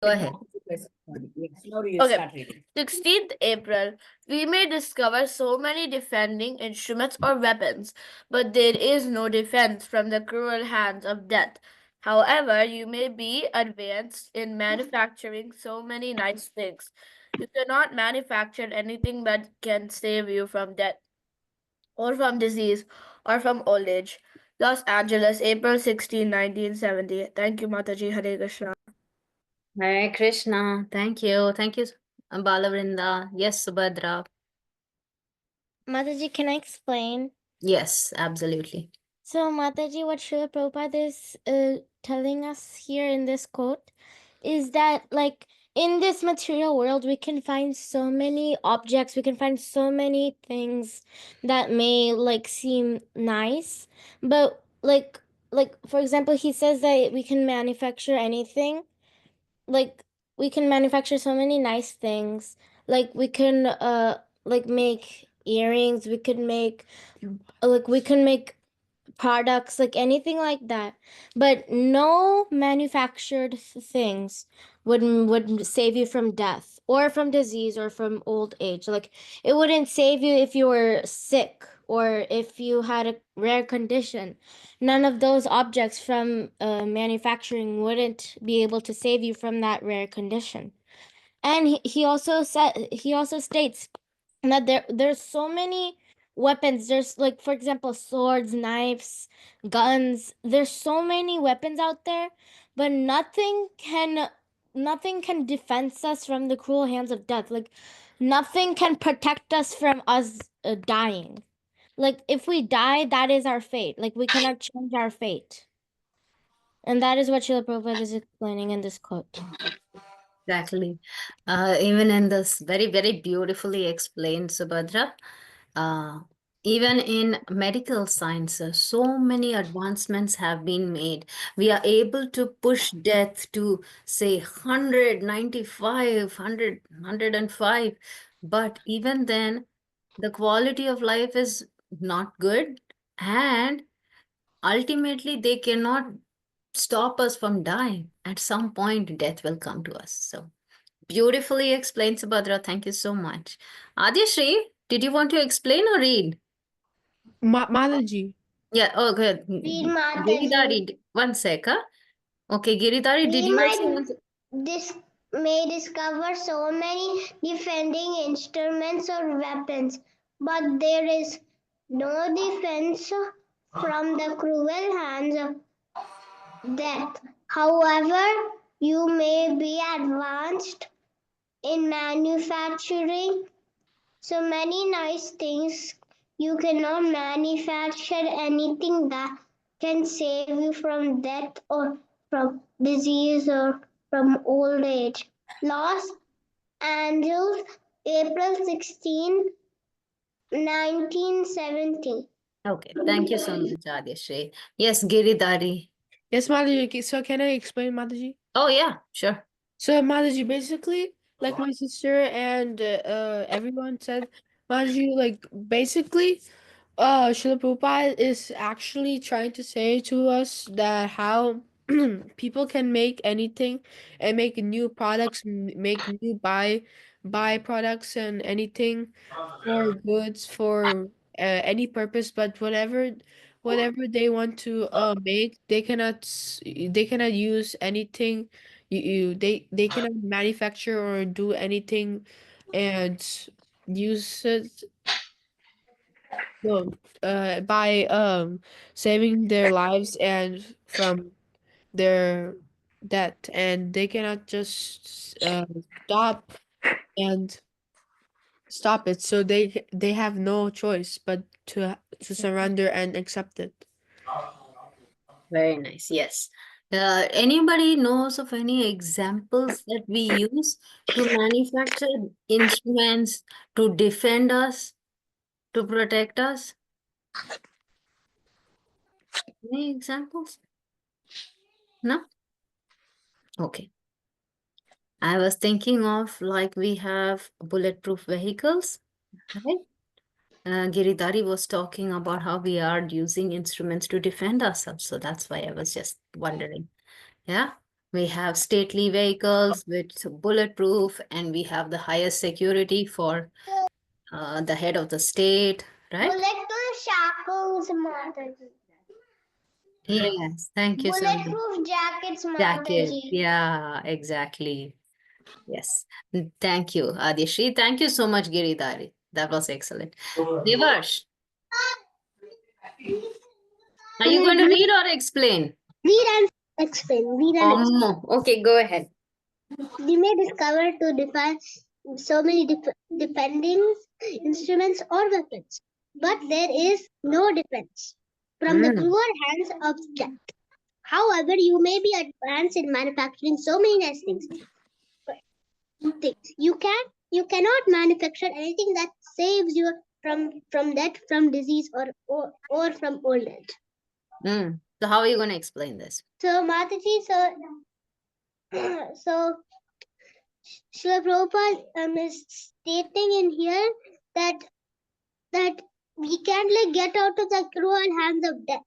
Go ahead. Now you Okay. start reading. 16th April, we may discover so many defending instruments or weapons, but there is no defense from the cruel hands of death. However, you may be advanced in manufacturing so many nice things. You cannot manufacture anything that can save you from death, or from disease, or from old age. Los Angeles, April 16, 1970. Thank you, Mataji. Hare Krishna. Hare Krishna. Thank you. Thank you, Balavrinda. Yes, Subhadra. Mataji, can I explain? Yes, absolutely. So, Mataji, what Srila Prabhupada is telling us here in this quote is that, like, in this material world, we can find so many objects, we can find so many things that may, like, seem nice, but, like, for example, he says that we can manufacture anything. Like, we can manufacture so many nice things. Like, we can, like, make earrings, we can make, like, we can make products, like anything like that, but no manufactured things would save you from death or from disease or from old age. Like, it wouldn't save you if you were sick or if you had a rare condition. None of those objects from manufacturing wouldn't be able to save you from that rare condition. And he also states that there's so many weapons. There's, like, for example, swords, knives, guns. There's so many weapons out there, but nothing can defend us from the cruel hands of death. Like, nothing can protect us from us dying. Like, if we die, that is our fate. Like, we cannot change our fate. And that is what Srila Prabhupada is explaining in this quote. Exactly. Even in this very, very beautifully explained, Subhadra, uh, even in medical science, so many advancements have been made. We are able to push death to, say, 195, 105. But even then, the quality of life is not good. And ultimately, they cannot stop us from dying. At some point, death will come to us. So beautifully explained, Subhadra. Thank you so much. Adyashri, did you want to explain or read? Mataji. Yeah, oh, good. Read, Mataji. Giridhari, one sec. Huh? Okay, Giridhari, did you also want to... This may discover so many defending instruments or weapons, but there is no defense from the cruel hands of death. However, you may be advanced in manufacturing so many nice things. You cannot manufacture anything that can save you from death or from disease or from old age. Los Angeles, April 16, 1970. Okay, thank you so much, Adyashri. Yes, Giridhari. Yes, Mataji. So can I explain, Mataji? Oh, yeah, sure. So Mataji, basically, like my sister and everyone said, Mataji, like basically, Srila Prabhupada is actually trying to say to us that how people can make anything and make new products, make new buy products and anything for goods for any purpose, but whatever they want to make, they cannot use anything. They cannot manufacture or do anything and use it, no, by saving their lives and from their death, and they cannot just stop and stop it. So they have no choice but to surrender and accept it. Very nice. Yes. Anybody knows of any examples that we use to manufacture instruments to defend us, to protect us? Any examples? No? Okay. I was thinking of, like, we have bulletproof vehicles, right? Giridhari was talking about how we are using instruments to defend ourselves. So that's why I was just wondering. Yeah. We have stately vehicles with bulletproof, and we have the highest security for the head of the state, right? Bulletproof shackles, Mataji. Yes, thank you so much. Bulletproof jackets, Jacket, Mataji. yeah, exactly. Yes, thank you, Adishri. Thank you so much, Giridhari. That was excellent. Devarsh, are you going to read or explain? Read and explain. Read and explain. Okay, go ahead. We may discover to define so many depending instruments or weapons, but there is no defense from the cruel hands of death. However, you may be advanced in manufacturing so many nice things. You cannot manufacture anything that saves you from death, from disease, or from old age. So how are you going to explain this? So Mataji, so Srila Prabhupada is stating in here that we can't get out of the cruel hands of death.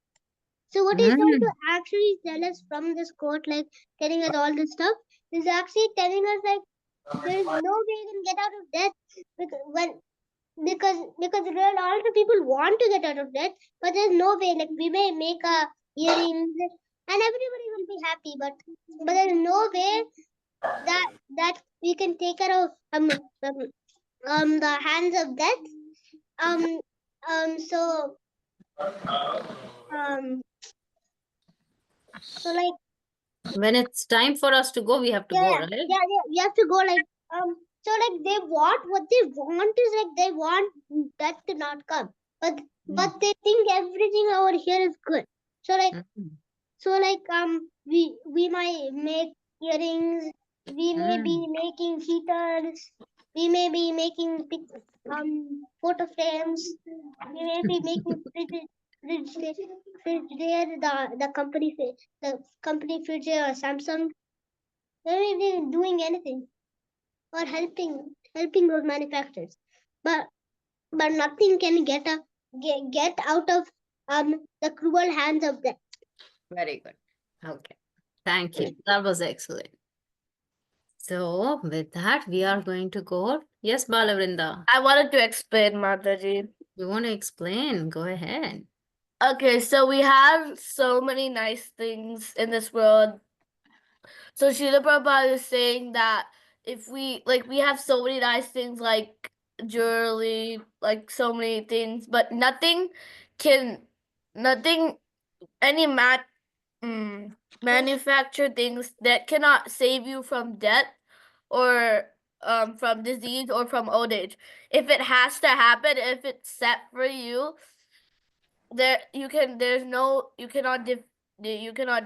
So what he's trying to actually tell us from this quote, telling us all this stuff, is actually telling us there is no way you can get out of death because all the people want to get out of death, but there's no way. We may make a earrings and everybody will be happy, but there's no way that we can take care of the hands of death. So when it's time for us to go, we have to go, right? Yeah, we have to go so they want what they want is they want death to not come, but they think everything over here is good. So we might make earrings, we may be making heaters, we may be making photo frames, we may be making fridge there, the company fridge or Samsung. We may be doing anything or helping those manufacturers, but nothing can get out of the cruel hands of death. Very good. Okay. Thank you. That was excellent. So with that, we are going to go. Yes, Balavrinda. I wanted to explain, Mataji. You want to explain? Go ahead. Okay, so we have so many nice things in this world. So Srila Prabhupada is saying that if we have so many nice things like jewelry, so many things, but any manufactured things that cannot save you from death or from disease or from old age. If it has to happen, if it's set for you, you cannot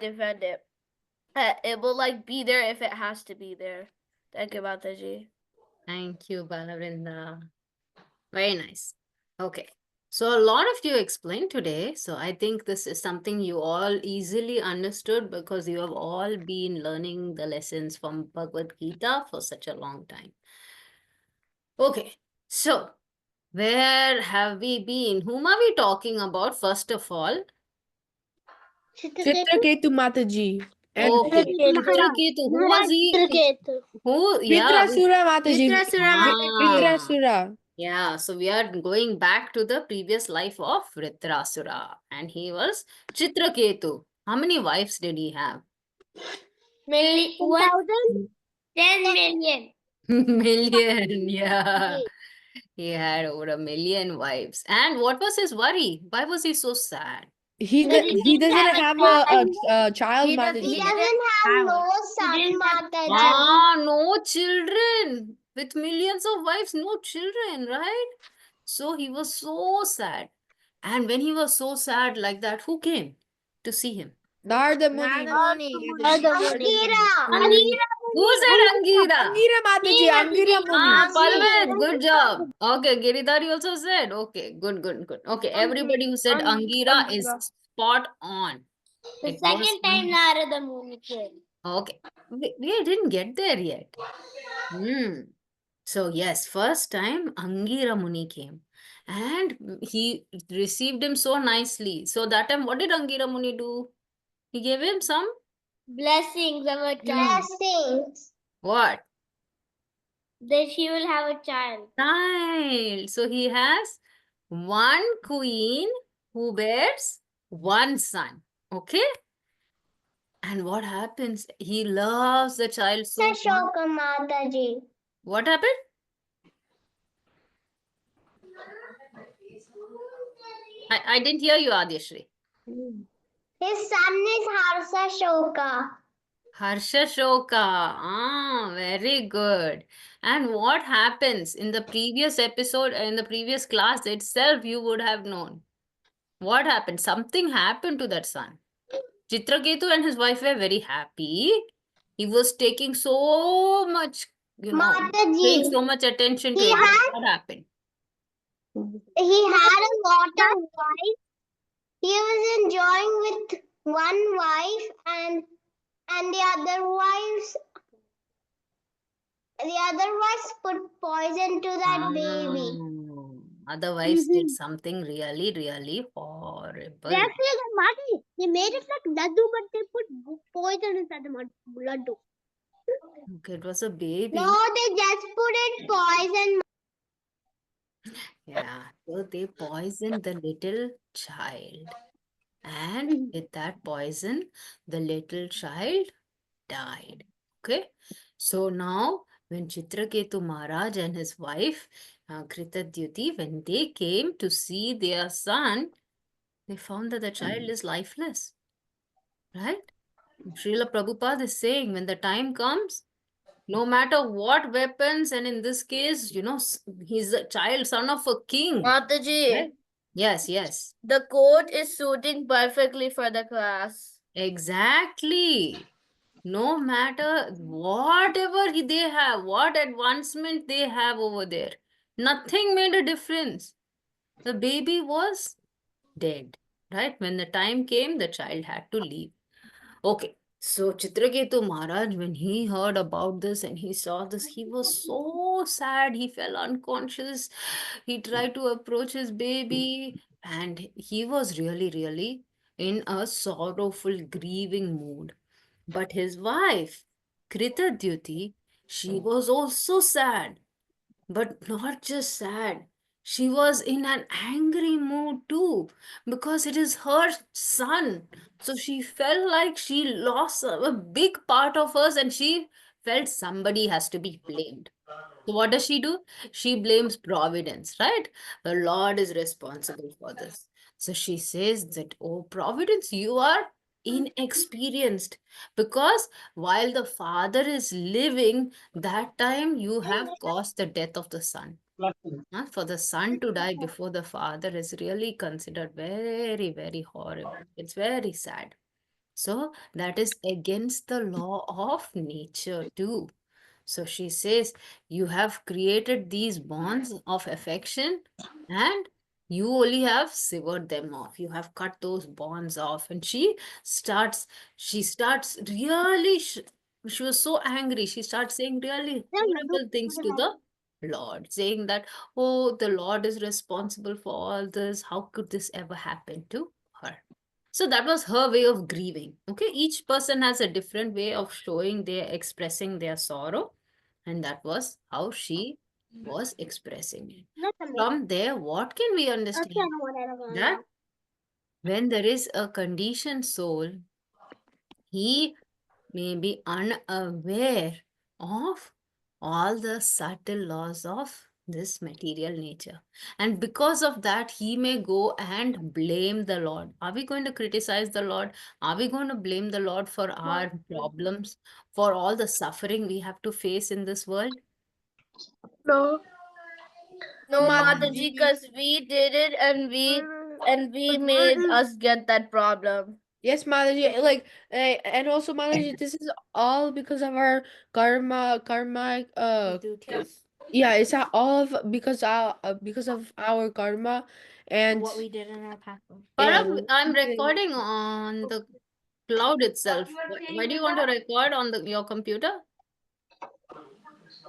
defend it. It will be there if it has to be there. Thank you, Mataji. Thank you, Balavrinda. Very nice. Okay. So a lot of you explained today. So I think this is something you all easily understood because you have all been learning the lessons from Bhagavad Gita for such a long time. Okay. So where have we been? Whom are we talking about first of all? Chitraketu Mataji. And Okay. Chitraketu. Who was he? Chitraketu. Who? Yeah. Vitrasura Mataji. Vitrasura. Vitrasura. Yeah, so we are going back to the previous life of Vritrasura, and he was Chitraketu. How many wives did he have? 1,000? 10 million. Million, yeah. He had over 1 million wives. And what was his worry? Why was he so sad? He doesn't have a child, He Mataji. He doesn't have no son, Mataji. No children. With millions of wives, no children, right? So he was so sad. And when he was so sad like that, who came to see him? Narada Muni. Who said Angira? Angira Mataji. Angira Muni. Palwit, good job. Okay, Giridhari also said. Okay, good. Okay, everybody who said Angira is spot on. The second time Narada Muni came. Okay, we didn't get there yet. So yes, first time Angira Muni came and he received him so nicely. So that time, what did Angira Muni do? He gave him some blessings of a child. Blessings. What? That he will have a child. Child. So he has one queen who bears one son. Okay? And what happens? He loves the child so much. Ashoka Mataji. What happened? I didn't hear you, Adishri. His son is Harsha Shoka. Harsha Shoka. Ah, very good. And what happens in the previous episode, in the previous class itself, you would have known. What happened? Something happened to that son. Chitraketu and his wife were very happy. He was taking so much, paying Mataji. so much attention to He it. had- What happened? He had a lot of wives. He was enjoying with one wife and the other wives put poison to that baby. Otherwise, did something really, really horrible. They actually got Mati. They made it like laddu, but they put poison inside the laddu. Okay, it was a baby. No, they just put it poison. Yeah, so they poisoned the little child. And with that poison, the little child died. Okay, so now when Chitraketu Maharaj and his wife Kritadyuti, when they came to see their son, they found that the child is lifeless. Right? Srila Prabhupada is saying when the time comes, no matter what weapons, and in this case, he's a child, son of a king. Mataji, Right? Yes, yes. the coat is suiting perfectly for the class. Exactly. No matter whatever they have, what advancement they have over there, nothing made a difference. The baby was dead, right? When the time came, the child had to leave. Okay, so Chitraketu Maharaj, when he heard about this and he saw this, he was so sad. He fell unconscious. He tried to approach his baby, and he was really, really in a sorrowful, grieving mood. But his wife, Kritadyuti, she was also sad, but not just sad. She was in an angry mood too, because it is her son. So she felt like she lost a big part of hers, and she felt somebody has to be blamed. So what does she do? She blames Providence, right? The Lord is responsible for this. So she says that, oh, Providence, you are inexperienced, because while the father is living, that time you have caused the death of the son. For the son to die before the father is really considered very, very horrible. It's very sad. So that is against the law of nature too. So she says, you have created these bonds of affection, and you only have severed them off. You have cut those bonds off. And she starts really, she was so angry. She starts saying really horrible things to the Lord, saying that, oh, the Lord is responsible for all this. How could this ever happen to her? So that was her way of grieving. Okay, each person has a different way of showing their expressing their sorrow, and that was how she was expressing it. From there, what can we understand? That when there is a conditioned soul, he may be unaware of all the subtle laws of this material nature. And because of that, he may go and blame the Lord. Are we going to criticize the Lord? Are we going to blame the Lord for our problems, for all the suffering we have to face in this world? No. No, Mm. Mataji, because we did it and we made us get that problem. Yes, Manaji. Like, and also, Manaji, this is all because of our karma. Duties. Yeah, it's all of because of our karma, and What we did in our past. yeah, Parav, I'm recording on the cloud itself. Why do you want to record on your computer?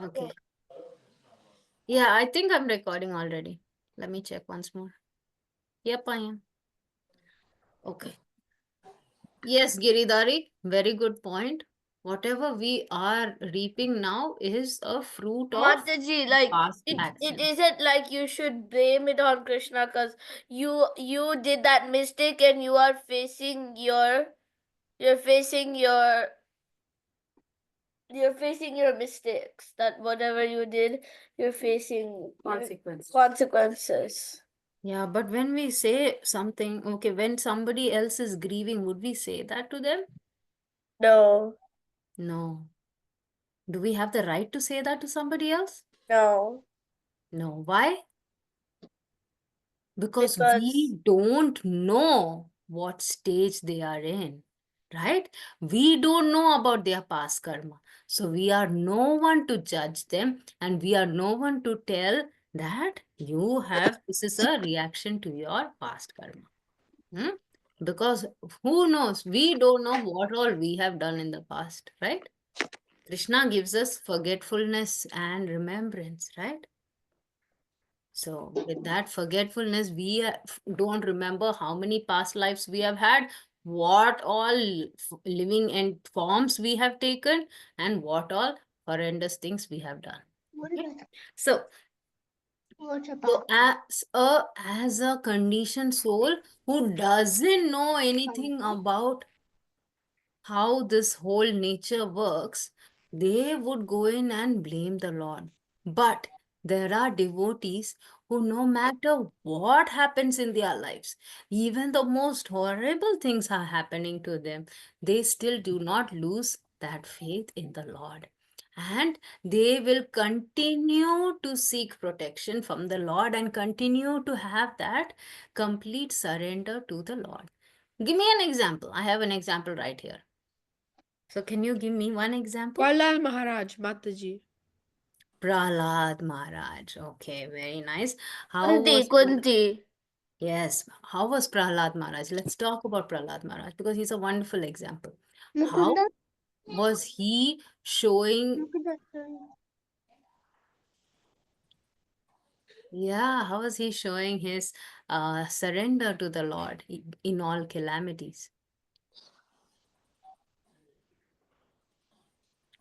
Okay. Yeah, I think I'm recording already. Let me check once more. Yep, I am. Okay. Yes, Giridhari, very good point. Whatever we are reaping now is a fruit of Mataji, like past it action. isn't like you should blame it on Krishna because you did that mistake and you are facing you're facing your you're facing your mistakes. That whatever you did, you're facing consequences. Yeah, but when we say something, okay, when somebody else is grieving, would we say that to them? No, No. Do we have the right to say that to somebody else? no, No. Why? Because because we don't know what stage they are in, right? We don't know about their past karma. So we are no one to judge them, and we are no one to tell that this is a reaction to your past karma. Hmm? Because who knows? We don't know what all we have done in the past, right? Krishna gives us forgetfulness and remembrance, right? So, with that forgetfulness, we don't remember how many past lives we have had, what all living and forms we have taken, and what all horrendous things we have done. What Okay? is that? So, What's so about? as a conditioned soul who doesn't know anything about how this whole nature works, they would go in and blame the Lord. But there are devotees who, no matter what happens in their lives, even the most horrible things are happening to them, they still do not lose that faith in the Lord. And they will continue to seek protection from the Lord and continue to have that complete surrender to the Lord. Give me an example. I have an example right here. So can you give me one example? Maharaj, Mataji. Prahlad Maharaj. Okay, very nice. How Kunti, was Kunti. Yes, how was Prahlad Maharaj? Let's talk about Prahlad Maharaj because he's a wonderful example. How Mukunda? was he showing, Mukunda. how was he showing his surrender to the Lord in all calamities?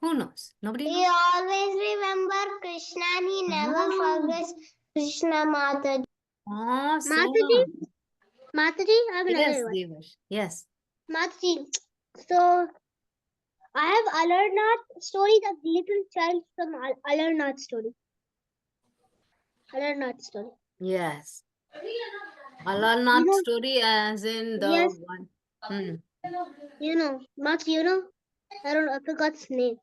Who knows? Nobody He knows? always remember Krishna and he never forgets Krishna Mataji. Mataji? Awesome. Mataji? I have Yes, another one. Devash. Yes. Mataji. So I have Alarnath story, the little child from Alarnath story. Alarnath story. Yes. You Alalnath know, story as in the yes, one. Hmm. Mats, I forgot his name.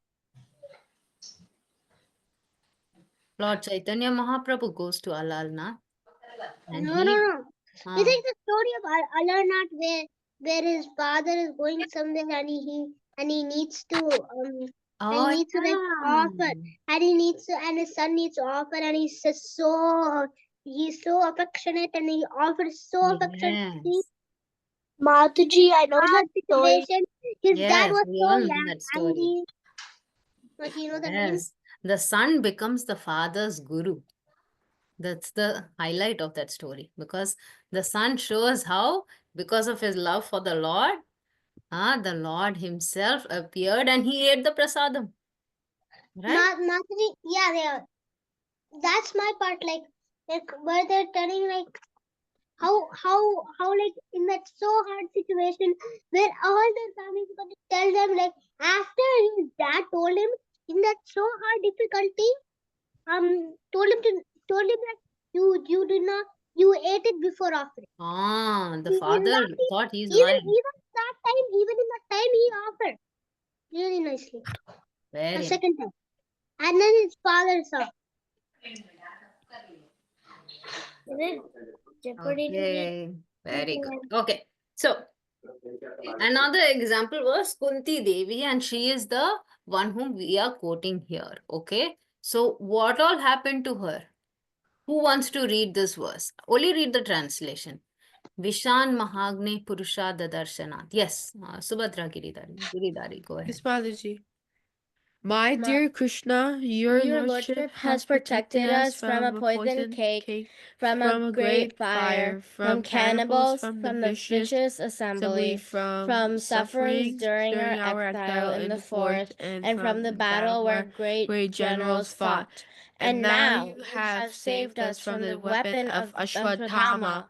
Lord Chaitanya Mahaprabhu goes to Alalnath and No, no, no. This uh, is the story of Alarnath where his father is going somewhere and he needs to oh like offer yeah. and he needs to and his son needs to offer and he's so affectionate and he offers so affectionately. Yes. Mataji, I know that story. His dad Yes, was we so all know young that and story. you know the name? Yes. The son becomes the father's guru. That's the highlight of that story because the son shows how, because of his love for the Lord, the Lord himself appeared and he ate the prasadam. Right? Mataji, yeah, they are. That's my part. Like where they're telling like how like in that so hard situation where all their families got to tell them like after his dad told him in that so hard difficulty told him to told him that you did not you ate it before offering. The In father that thought he's even lying. even in that time he offered really nicely a Very nice. second time and then his father saw. Is it Jeopardy today? Okay, very good. Okay, so another example was Kunti Devi, and she is the one whom we are quoting here. Okay, so what all happened to her? Who wants to read this verse? Only read the translation. Vishan Mahagne Purusha Dadarshanath. Yes, Subhadra Giridhari. Giridhari, go ahead. Yes, Mataji. My dear Krishna, your lordship has protected us from a poisoned cake, from a great fire, from cannibals, from the vicious assembly, from sufferings during our exile in the forest, and from the battle where great generals fought. And now you have saved us from the weapon of Ashwatthama.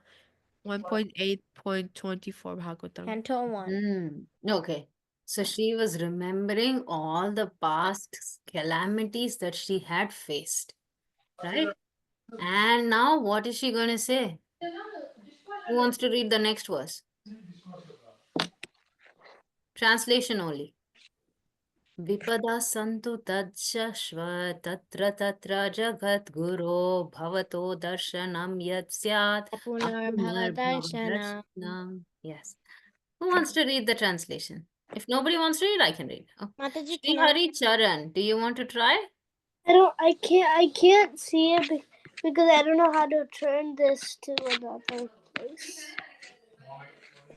1.8.24 Bhagavatam. Canto 1. Okay. So she was remembering all the past calamities that she had faced, right? And now what is she going to say? Who wants to read the next verse? Translation only. Vipada santu tadshashva tatra tatra jagat guru bhavato darshanam yat syat Apunarbhava darshana. darshanam. Yes. Who wants to read the translation? If nobody wants to read, I can read. Oh. Mataji, Sri can I? Hari Charan, do you want to try? I can't see it because I don't know how to turn this to another place.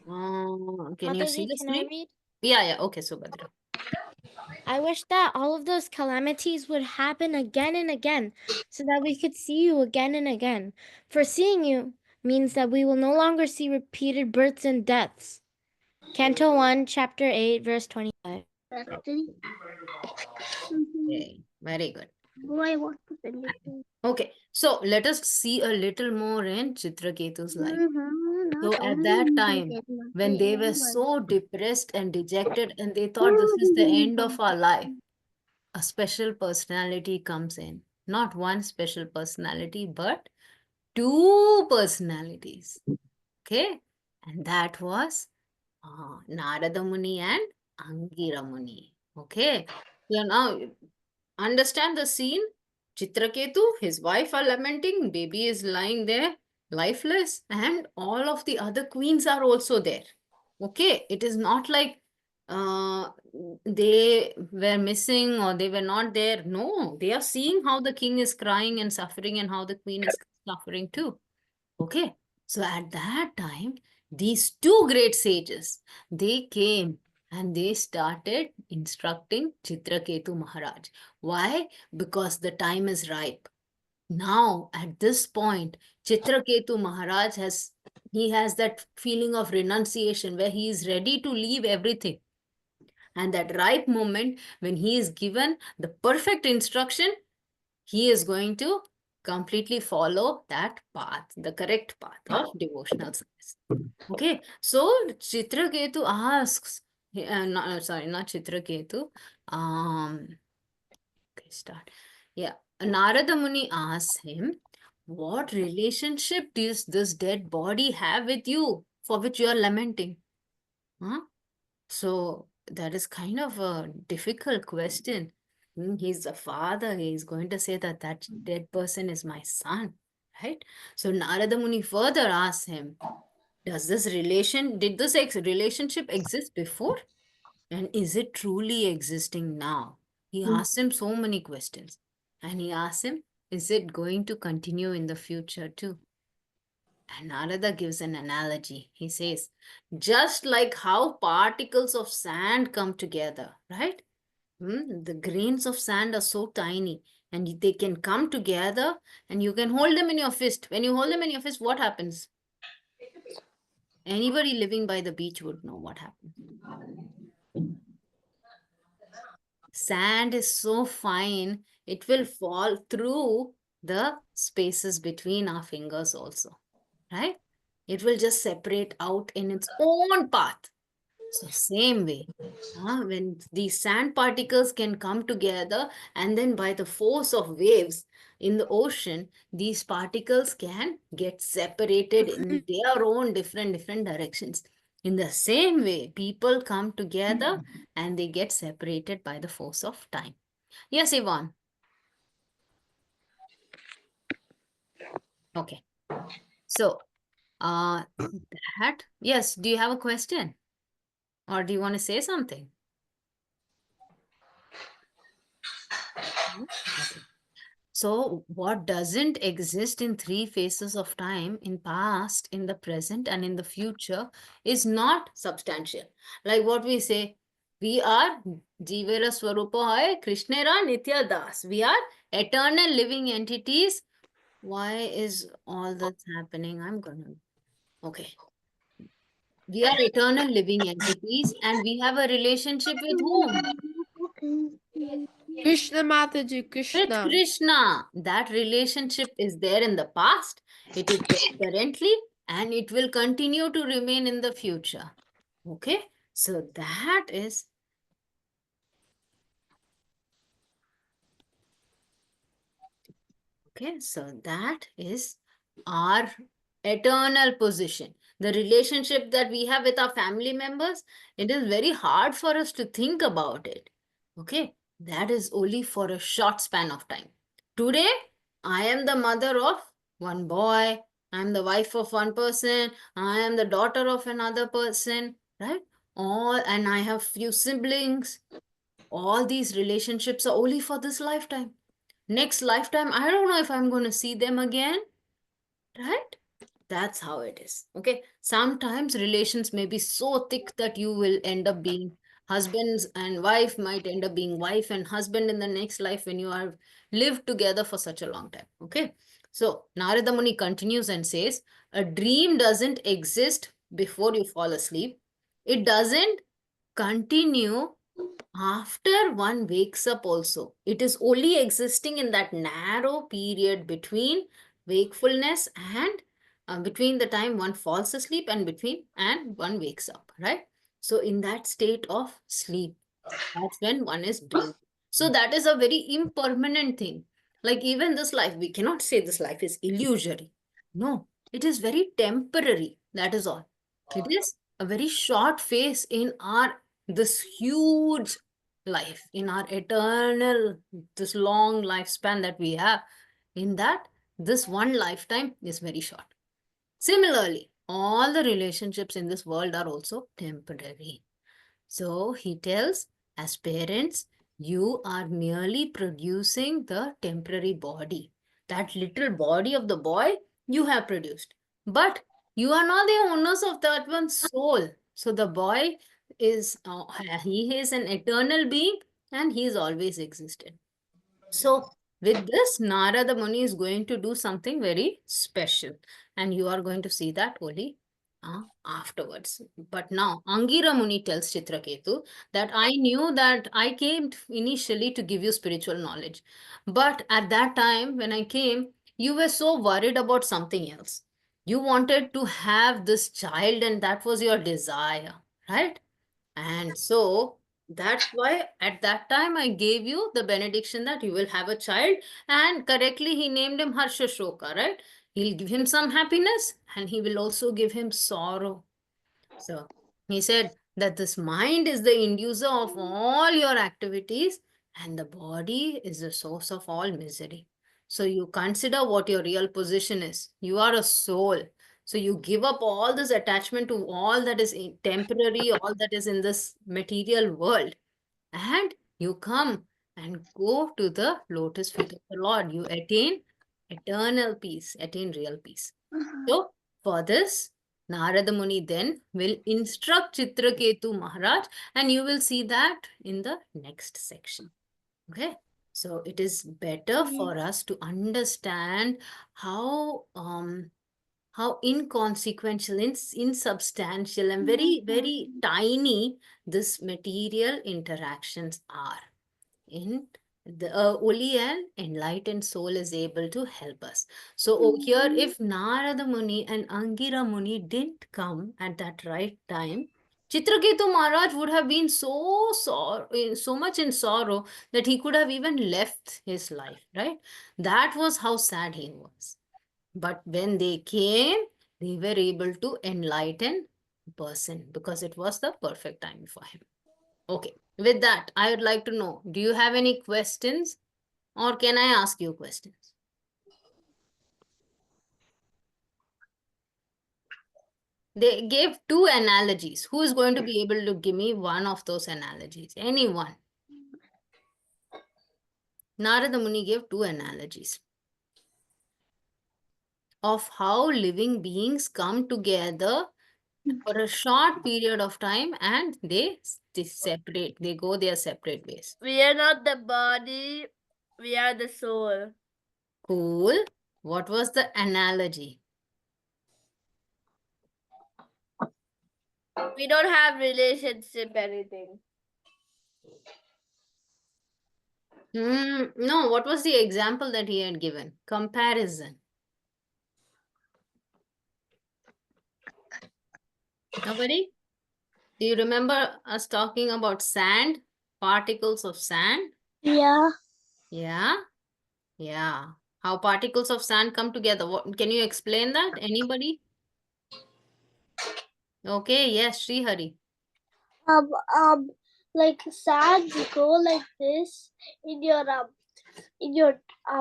Can you see Mataji, the can I screen? read? Yeah. Okay, Subhadra. I wish that all of those calamities would happen again and again, so that we could see you again and again. For seeing you means that we will no longer see repeated births and deaths. Canto 1, Chapter 8, verse 25. Actually, Okay, very good. I want to send it to Okay, so let us see a little more in Chitraketu's life. Not So at only that you time, get my when they were so depressed and dejected and they thought this is the end of our life, a special personality comes in. Not one special personality, but two personalities. Okay, and that was Narada Muni and Angira Muni. Okay, so now understand the scene. Chitraketu, his wife are lamenting, baby is lying there, lifeless, and all of the other queens are also there. Okay, it is not like uh, they were missing or they were not there. No, they are seeing how the king is crying and suffering and how the queen is suffering too. Okay, so at that time, these two great sages, they came and they started instructing Chitraketu Maharaj. Why? Because the time is ripe. Now, at this point, Chitraketu Maharaj he has that feeling of renunciation where he is ready to leave everything. And that ripe moment when he is given the perfect instruction, he is going to completely follow that path, the correct path of devotional service. Okay, so Chitraketu asks, sorry, not Chitraketu. Okay, start. Yeah, Narada Muni asks him, what relationship does this dead body have with you, for which you are lamenting? Huh? So that is kind of a difficult question. He's a father. He's going to say that that dead person is my son, right? So Narada Muni further asks him, did this relationship exist before? And is it truly existing now? He asks him so many questions. And he asks him, is it going to continue in the future too? And Narada gives an analogy. He says, just like how particles of sand come together, right? The grains of sand are so tiny and they can come together and you can hold them in your fist. When you hold them in your fist, what happens? Anybody living by the beach would know what happens. Sand is so fine, it will fall through the spaces between our fingers also, right? It will just separate out in its own path. So same way, when these sand particles can come together and then by the force of waves in the ocean, these particles can get separated in their own different directions. In the same way, people come together and they get separated by the force of time. Yes, Yvonne. Okay. So, yes, do you have a question? Or do you want to say something? No? Okay. So, what doesn't exist in three phases of time, in past, in the present, and in the future, is not substantial. Like what we say, We are Jivera Swarupa Hai, Krishnera Nitya Das. We are eternal living entities. Why is all this happening? I'm gonna. Okay. We are eternal living entities and we have a relationship with whom? Krishna Mataji, With Krishna. Krishna. That relationship is there in the past, it is there currently, and it will continue to remain in the future. Okay, so that is okay, so that is our eternal position. The relationship that we have with our family members, it is very hard for us to think about it. Okay, that is only for a short span of time. Today, I am the mother of one boy, I am the wife of one person, I am the daughter of another person, right? All, and I have few siblings. All these relationships are only for this lifetime. Next lifetime, I don't know if I'm going to see them again, right? That's how it is. Okay. Sometimes relations may be so thick that you will end up being husbands and wife, might end up being wife and husband in the next life when you are lived together for such a long time. Okay. So Narada Muni continues and says, a dream doesn't exist before you fall asleep. It doesn't continue after one wakes up also. It is only existing in that narrow period between wakefulness and between the time one falls asleep and between and one wakes up, right? So in that state of sleep, that's when one is dreaming. So that is a very impermanent thing. Like even this life, we cannot say this life is illusory. No, it is very temporary. That is all. It is a very short phase in our this huge life, in our eternal, this long lifespan that we have. In that, this one lifetime is very short. Similarly, all the relationships in this world are also temporary. So he tells, as parents, you are merely producing the temporary body. That little body of the boy you have produced. But you are not the owners of that one soul. So the boy is, he is an eternal being and he is always existed. So with this, Narada Muni is going to do something very special. And you are going to see that only afterwards. But now, Angira Muni tells Chitraketu that I knew that I came initially to give you spiritual knowledge. But at that time, when I came, you were so worried about something else. You wanted to have this child and that was your desire, right? And so that's why at that time I gave you the benediction that you will have a child. And correctly, he named him Harsha Shoka, right? He'll give him some happiness and he will also give him sorrow. So he said that this mind is the inducer of all your activities and the body is the source of all misery. So you consider what your real position is. You are a soul. So you give up all this attachment to all that is temporary, all that is in this material world, and you come and go to the lotus feet of the Lord. You attain eternal peace, attain real peace. So for this, Narada Muni then will instruct Chitraketu Maharaj, and you will see that in the next section. Okay. So it is better for us to understand how inconsequential, insubstantial, and very, very tiny this material interactions are. In the only an enlightened soul is able to help us. So here, if Narada Muni and Angira Muni didn't come at that right time, Chitraketu Maharaj would have been so much in sorrow that he could have even left his life, right? That was how sad he was. But when they came, they were able to enlighten the person because it was the perfect time for him. Okay, with that, I would like to know, do you have any questions or can I ask you questions? They gave two analogies. Who is going to be able to give me one of those analogies? Anyone? Narada Muni gave two analogies of how living beings come together for a short period of time and they separate. They go their separate ways. We are not the body, we are the soul. Cool. What was the analogy? We don't have relationship anything. No, what was the example that he had given? Comparison. Nobody? Do you remember us talking about sand? Particles of sand? Yeah. Yeah? Yeah. How particles of sand come together? What, can you explain that? Anybody? Okay, yes, Srihari. Um, um, like sands go like this in your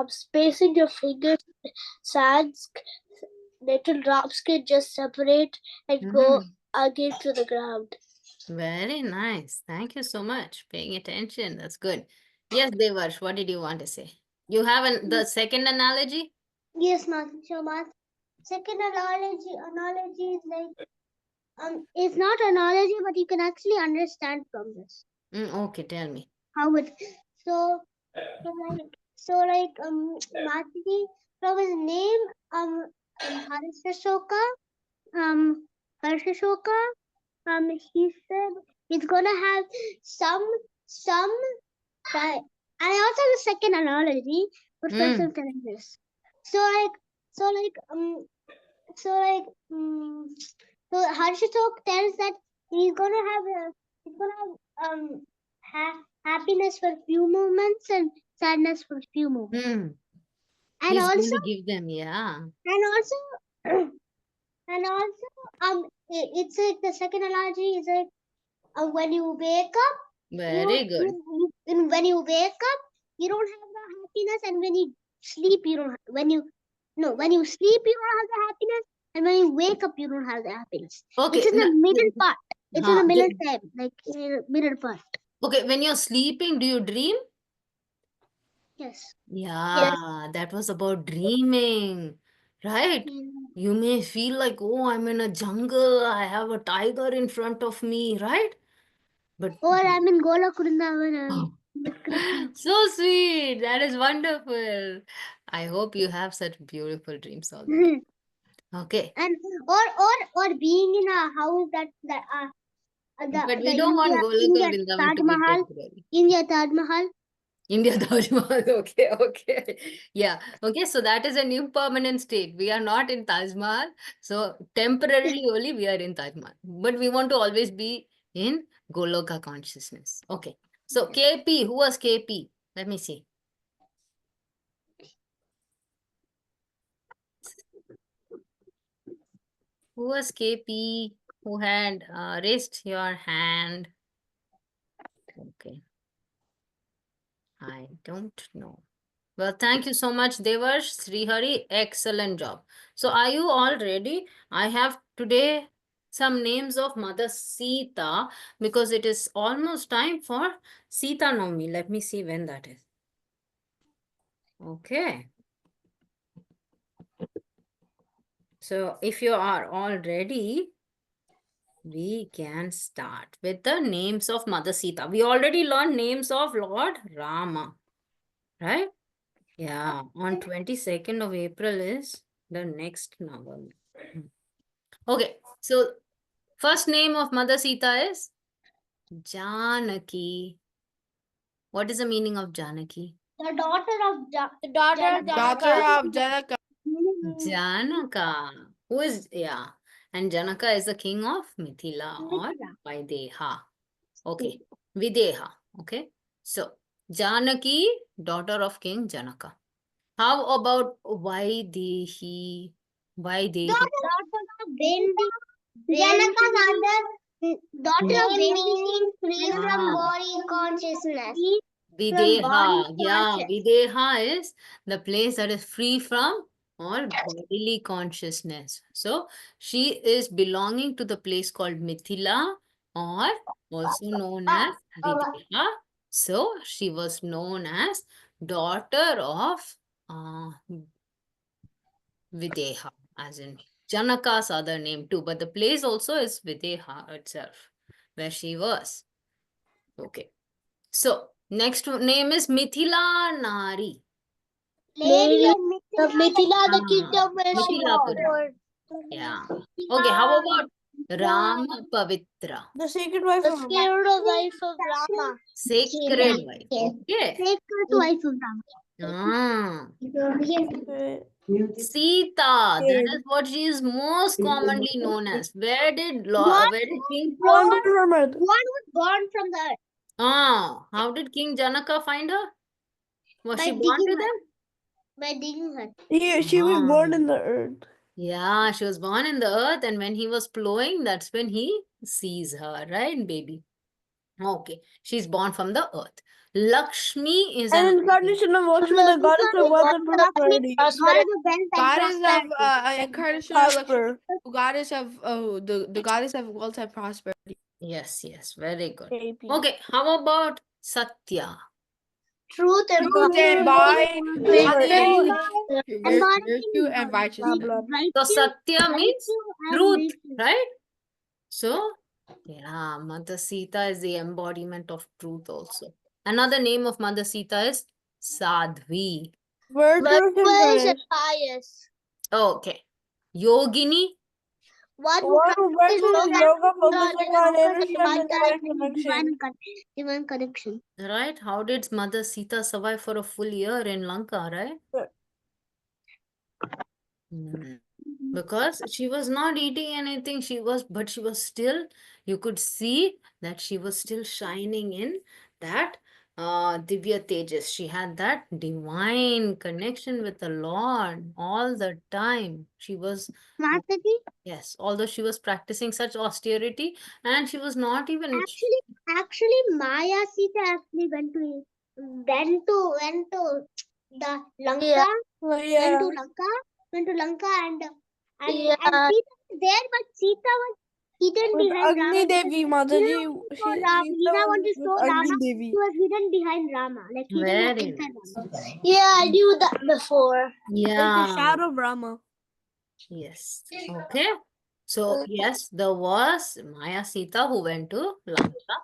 space in your fingers. Sands, little drops can just separate and go again to the ground. Very nice. Thank you so much. Paying attention. That's good. Yes, Devarsh, what did you want to say? You have the second analogy? Yes, Master Shabat. Second analogy is like it's not analogy, but you can actually understand from this. Okay, tell me. How it Mataji, from his name Harsashoka Harsashoka he said he's gonna have some and also the second analogy, but first I'm telling this. So Harshatok tells that he's gonna have happiness for few moments and sadness for few moments. And He's also going to give them, yeah. and also it's like the second analogy is like when you wake up, Very good. when you wake up, you don't have the happiness, and when you sleep, you don't. When you sleep, you don't have the happiness, and when you wake up, you don't have the happiness. Okay. It's in the middle part. It's in the middle the- time, like in the middle part. Okay, when you're sleeping, do you dream? Yes. Yeah, that was about dreaming, right? You may feel like, oh, I'm in a jungle, I have a tiger in front of me, right? But Or I'm in Golok Vrindavan. With Krishna. so sweet. That is wonderful. I hope you have such beautiful dreams all the time. Okay. And or being in a house that But we the don't want Goloka India Vrindavan Taj to be Mahal, temporary. India Taj Mahal. India Taj Mahal. Okay, okay. Yeah. Okay, so that is a new permanent state. We are not in Taj Mahal. So temporarily only we are in Taj Mahal. But we want to always be in Goloka consciousness. Okay. So KP, who was KP? Let me see. Who was KP? Who had raised your hand? Okay. I don't know. Well, thank you so much, Devarsh, Srihari. Excellent job. So, are you all ready? I have today some names of Mother Sita because it is almost time for Sita Navami. Let me see when that is. Okay. So, if you are all ready, we can start with the names of Mother Sita. We already learned names of Lord Rama, right? Yeah, on 22nd of April is the next Navami. Okay, so first name of Mother Sita is Janaki. What is the meaning of Janaki? The daughter of The daughter of Daughter Janaka. of Janaka. Janaka. Who is, yeah. And Janaka is the king of Mithila or Videha. Okay, Videha. Okay, so Janaki, daughter of King Janaka. How about Vaidehi? Vaidehi. Daughter of Devi. Janaka's other daughter of Devi means free from body consciousness. Videha. Yeah, Videha is the place that is free from or bodily consciousness. So she is belonging to the place called Mithila or also known as Videha. So she was known as daughter of Videha, as in Janaka's other name too, but the place also is Videha itself, where she was. Okay. So, next name is Mithila Nari. Lady of Mithila, the Ah, kingdom is Mithilapura. Yeah. Okay, how about Rama Pavitra? The sacred wife the of sacred wife of Rama. Sacred wife. Yes. Okay. Sacred wife of Rama. Ah. Rama. Sita, that Scared. is what she is most commonly known as. Where did King? Born, Rama. one was born from the earth How did King Janaka find her? Was by she born digging to her. them? By digging her. She was born Ah. in the earth. Yeah, she was born in the earth, and when he was plowing, that's when he sees her, right, baby? Okay, she's born from the earth. Lakshmi is An an incarnation of Lakshmi, the goddess of wealth and prosperity. God of wealth and Goddess of prosperity. incarnation of Lakshmi, Prosper. goddess of the goddess of wealth and prosperity. Yes, very good. KP. Okay, how about Satya? Truth and Truth and virtue virtue and righteousness. So Satya means truth, virtue. right? So, yeah, Mother Sita is the embodiment of truth also. Another name of Mother Sita is Sadhvi. Virtuous and Virtuous and pious. pious. Okay. Yogini. One who One who practices practices yoga, focusing on inner strength divine and direct connection. connection. Divine connection. Right? How did Mother Sita survive for a full year in Lanka, right? Hmm. Because she was not eating anything, but she was still, you could see that she was still shining in that Divya Tejas. She had that divine connection with the Lord all the time. She was, Mataji, yes, although she was practicing such austerity, and she was not even, actually, Maya Sita actually went to the Lanka, went to Lanka, and Sita was there, but Sita was hidden With behind Agni Rama. Devi, Mataji. Sita wanted to show Agni Rama. Devi. He was hidden behind Rama, like hidden very inside nice. Rama. Yeah, I knew that before. Like the Yeah. shadow of Rama. Yes. Okay. So, yes, there was Maya Sita who went to Lanka.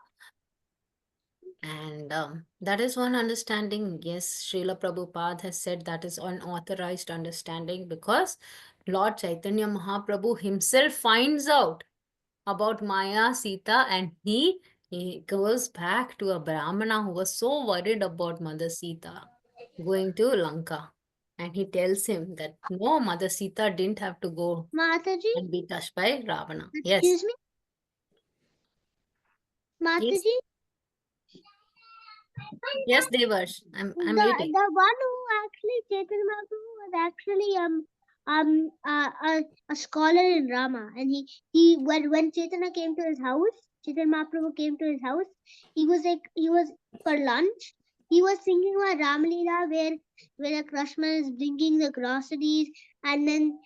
And that is one understanding. Yes, Srila Prabhupada has said that is unauthorized understanding because Lord Chaitanya Mahaprabhu himself finds out about Maya Sita and he goes back to a Brahmana who was so worried about Mother Sita going to Lanka. And he tells him that no, Mother Sita didn't have to go Mataji, and be touched by Ravana. excuse Yes. me, Yes. Mataji. Yes, Devarsh. I'm The waiting. one who actually Chaitanya Mahaprabhu was actually a scholar in Rama, and he when Chaitanya came to his house, Chaitanya Mahaprabhu came to his house. He was for lunch. He was thinking about Ramalila where the Krishna is bringing the groceries, and then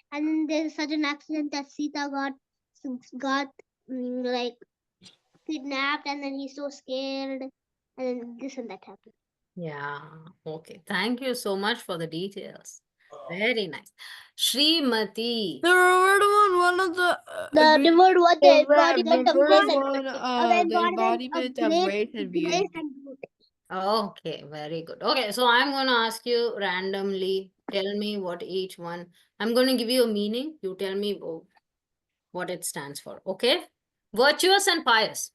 there's such an accident that Sita got like kidnapped, and then he's so scared, and then this and that happened. Yeah. Okay. Thank you so much for the details. Very nice. Srimati. The reward one of the The word what the embodiment of grace and The embodiment of grace and beauty. beauty. Okay, very good. Okay, so I'm going to ask you randomly. Tell me what each one. I'm going to give you a meaning. You tell me what it stands for. Okay? Virtuous and pious.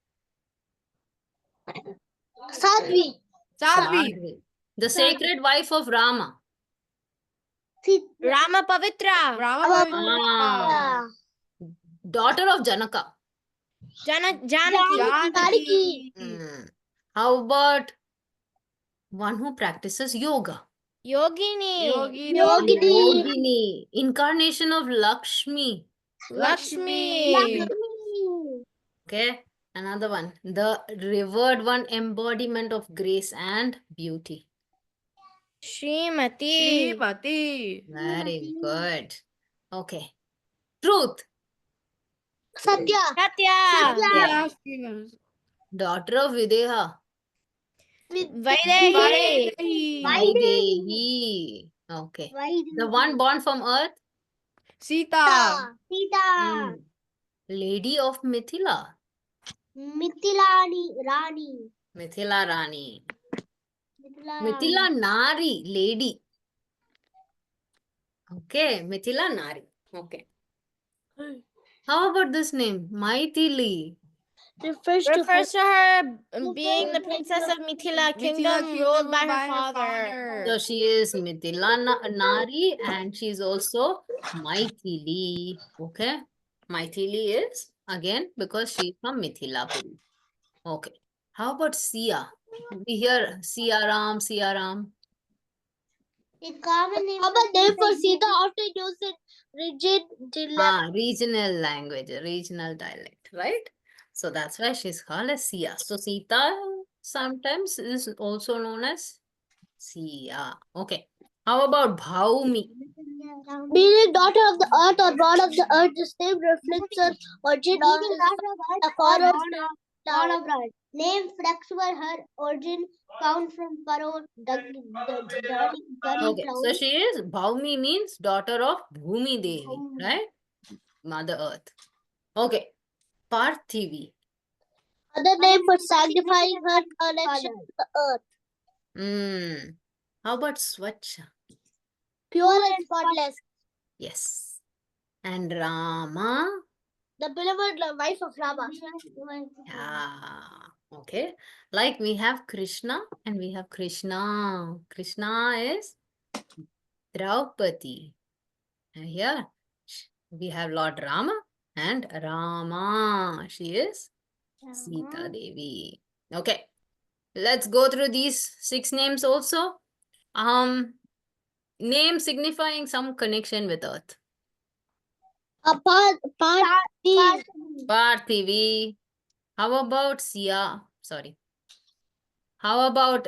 Sadhvi. Sadhvi. The sacred wife of Rama. Rama Pavitra. Ah. Daughter of Janaka. Janaki. How about one who practices yoga? Yogini. Yogini. Incarnation of Lakshmi. Lakshmi. Okay. Another one. The revered one, embodiment of grace and beauty. Srimati. Very good. Okay. Truth. Satya. Satya. Daughter of Videha. Vaidehi. Vaidehi. Okay. The one born from earth. Sita. Sita. Lady of Mithila. Mithilani Rani. Mithila Rani. Mithila Mithila Nari. Lady. Okay. Mithila Nari. Okay. How about this name? Maithili. refers to her being the princess of Mithila kingdom ruled by her father. So she is Mithila Nari and she is also Maithili. Okay. Maithili is again because she is from Mithilapuri. Okay. How about Sia? We hear Siaram, Siaram. A common name. How about name for Sita after using rigid dialect? Regional language, regional dialect, right? So that's why she's called as Sia. So Sita sometimes is also known as Sia. Okay. How about Bhaumi? Being daughter of the earth or born of the earth, this name reflects her origin or a foreign land. Name flexible, her origin found from Paro, Okay, so she is Bhaumi means daughter of Bhumi Devi, right? Mother Earth. Okay, Parthivi. Other name for sanctifying her connection to the earth. How about Swachha? Pure and spotless. Yes. And Rama? The beloved wife of Rama. Yeah. Okay. Like we have Krishna and we have Krishna. Krishna is Draupadi. And here we have Lord Rama and Rama. She is Sita Devi. Okay. Let's go through these 6 names also. Name signifying some connection with earth. Parthivi. How about Sia? Sorry. How about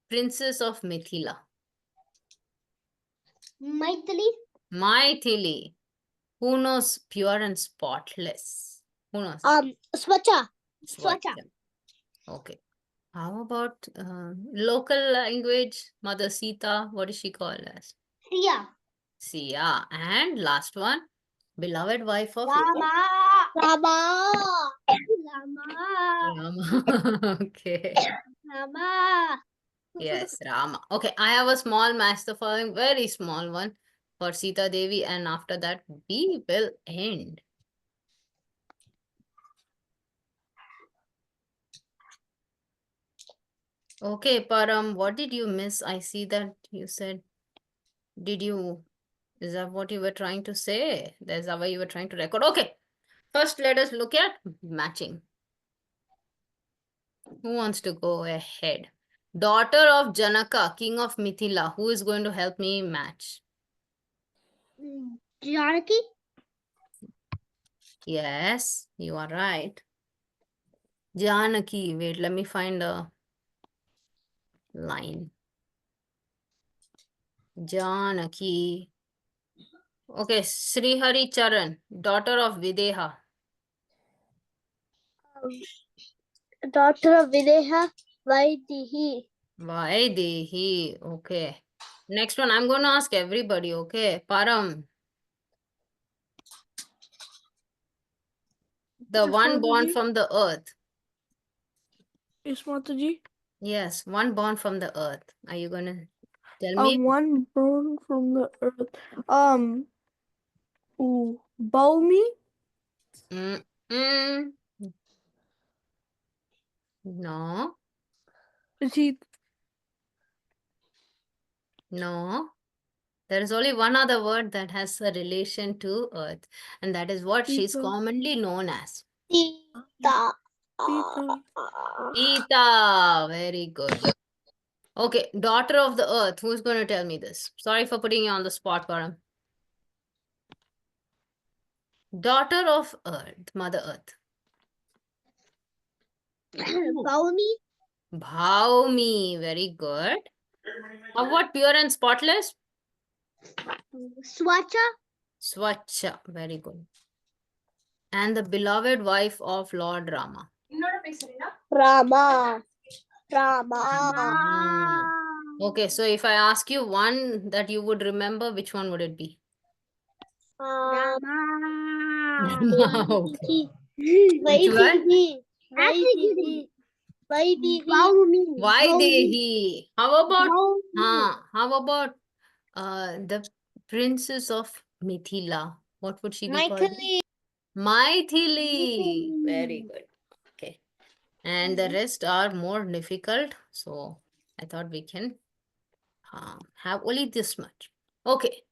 Princess of Mithila? Maithili. Maithili. Who knows pure and spotless? Who knows? Swacha. Swachha. Okay. How about local language? Mother Sita, what is she called as? Sia. Sia. And last one, beloved wife of Rama. Rama. Okay. Rama. Yes, Rama. Okay, I have a small master following, very small one for Sita Devi, and after that we will end. Okay, Param, what did you miss? I see that you said, is that what you were trying to say? That's how you were trying to record. Okay, first let us look at matching. Who wants to go ahead? Daughter of Janaka, king of Mithila. Who is going to help me match? Janaki. Yes, you are right. Janaki. Wait, let me find a line. Janaki. Okay, Sri Hari Charan, daughter of Videha. Daughter of Videha. Vaidehi. Vaidehi. Okay. Next one, I'm going to ask everybody. Okay, Param. The one born from the earth. Yes, Mataji. Yes, one born from the earth. Are you going to tell me? One born from the earth. Balmi. No, Is he? no. There is only one other word that has a relation to earth, and that is what she's Sita. commonly known as. Sita. Sita. Sita. Very good. Okay, daughter of the earth. Who's going to tell me this? Sorry for putting you on the spot, Param. Daughter of earth, Mother Earth. Bhaumi. Bhaumi. Very good. How about pure and spotless? Swacha. Swachha. Very good. And the beloved wife of Lord Rama. Rama. Rama. Okay, so if I ask you one that you would remember, which one would it be? Okay. Which Which one? Vaidehi. How about the princess of Mithila? What would she be called? Maithili. Very good. Okay. And the rest are more difficult. So I thought we can have only this much. Okay.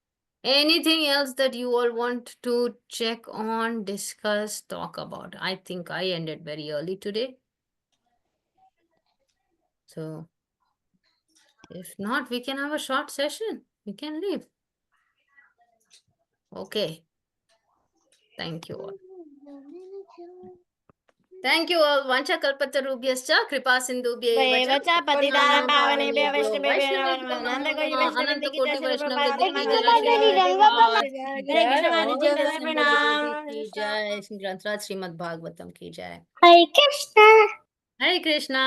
Anything else that you all want to check on, discuss, talk about? I think I ended very early today. So if not, we can have a short session. We can leave. Okay. Thank you all. Thank you all. Vancha kalpatarubhyascha kripa sindhubhye vacha patitanam pavanebhyo pavanebhyo vaishnavebhyo vaishnavebhyo namo namo namo namah ananta ananta koti koti vaishnava vaishnava prabhupada vrinda ki Hare jai Krishna Shri Hare Prabhupada Hare Krishna Jai Hare Bol Krishna Sundar Devi ki Pranam jai Shri Granth Srimad Bhagavatam ki jai Hare Krishna. Hare Krishna